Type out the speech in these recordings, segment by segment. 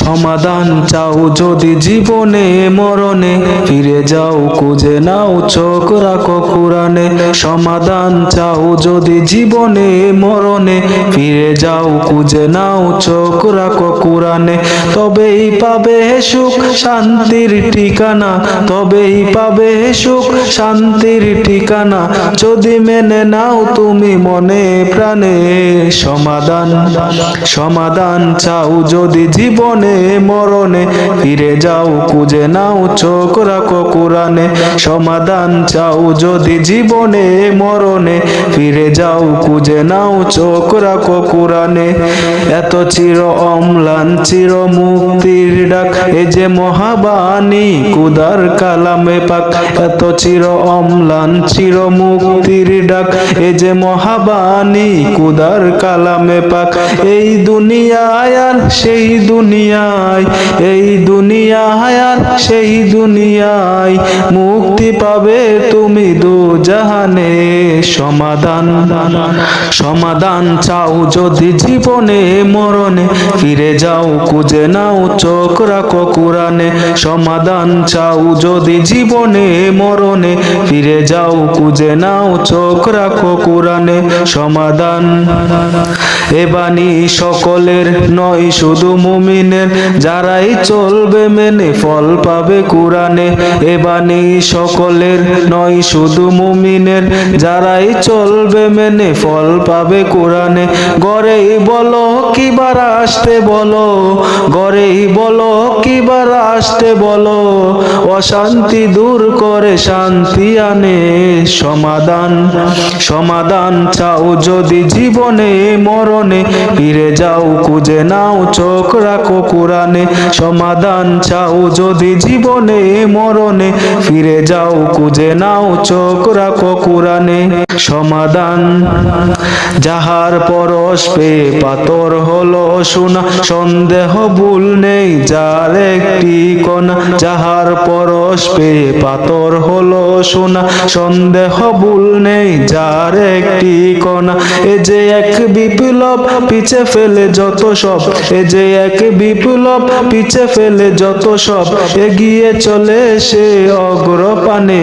সমাধান চাও যদি জীবনে মরণে, ফিরে যাও খুঁজে নাও চোখ রাখো কুরআনে। সমাধান চাও যদি জীবনে মরণে, ফিরে যাও খুঁজে নাও চোখ রাখো কুরআনে। তবেই পাবে সুখ শান্তির ঠিকানা, তবেই পাবে সুখ শান্তির ঠিকানা, যদি মেনে নাও তুমি মনে প্রাণে। সমাধান চাও যদি জীবনে মরণে, ফিরে যাও খুঁজে নাও চোখ রাখো কুরআনে। সমাধান চাও যদি জীবনে মরণে, ফিরে যাও খুঁজে নাও চোখ রাখো কুরআনে। এত চির অম্লান চির মুক্তির ডাক, এ যে মহাবাণী খুদার কালামে পাক। এত চির অম্লান চির মুক্তির ডাক, এ যে মহাবাণী খুদার কালামে পাক। এই দুনিয়ায় আর সেই দুনিয়ায়, এই দুনিয়ায় আর সেই দুনিয়ায়, মুক্তি পাবে তুমি দু জাহানে। সমাধান চাও যদি জীবনে মরণে, ফিরে যাও খুঁজে নাও চোখ রাখো কুরআনে। সমাধান চাও যদি জীবনে মরণে, ফিরে যাও খুঁজে নাও চোখ রাখো কুরআনে। সমাধান এ বাণী সকলের নয় শুধু মুমিনের, যারাই চলবে মেনে ফল পাবে কুরআনে। এ বাণী সকলের নয় শুধু মুমিনের, যারাই চলবে মেনে ফল পাবে কুরআনে। গড়েই বলো কিবার আসতে বলো, গড়েই বলো কিবার আসতে বলো, অশান্তি দূর করে শান্তি আনে। সমাধান চাও যদি জীবনে মরণে, ফিরে যাও খুঁজে নাও চোখ রাখো কুরআনে। সমাধান চাও যদি জীবনে মরণে, ফিরে যাও খুঁজে নাও চোখ রাখো কুরআনে। সমাধান যাহার পরশ পেয়ে পাথর হলো সোনা, সন্দেহ ভুল নেই যার একটি কণা। যাহার পরশ পেয়ে পাথর হলো সোনা, সন্দেহ ভুল নেই যার একটি কণা। এ যে এক বিপ্লব পিছে ফেলে যত সব, এ যে এক বিপ্লব পিছে ফেলে যত সব, এগিয়ে চলে সে অগ্রপানে।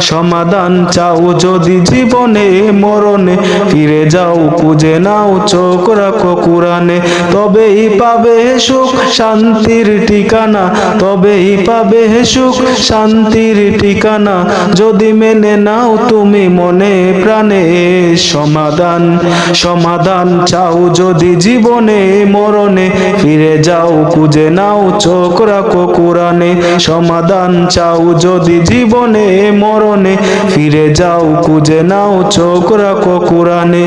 সমাধান চাও যদি জীবনে মরণে, ফিরে যাও খুঁজে নাও চোখ রাখো কুরআনে। তবেই পাবে সুখ শান্তির ঠিকানা, তবেই পাবে সুখ শান্তির ঠিকানা, যদি মেনে নাও তুমি মনে প্রাণে। সমাধান চাও যদি জীবনে মরণে, ফিরে যাও খুঁজে নাও চোখ রাখো কুরআনে। সমাধান চাও যদি জীবনে মরণে, ফিরে যাও খুঁজে নাও চোখ রাখো কুরআনে।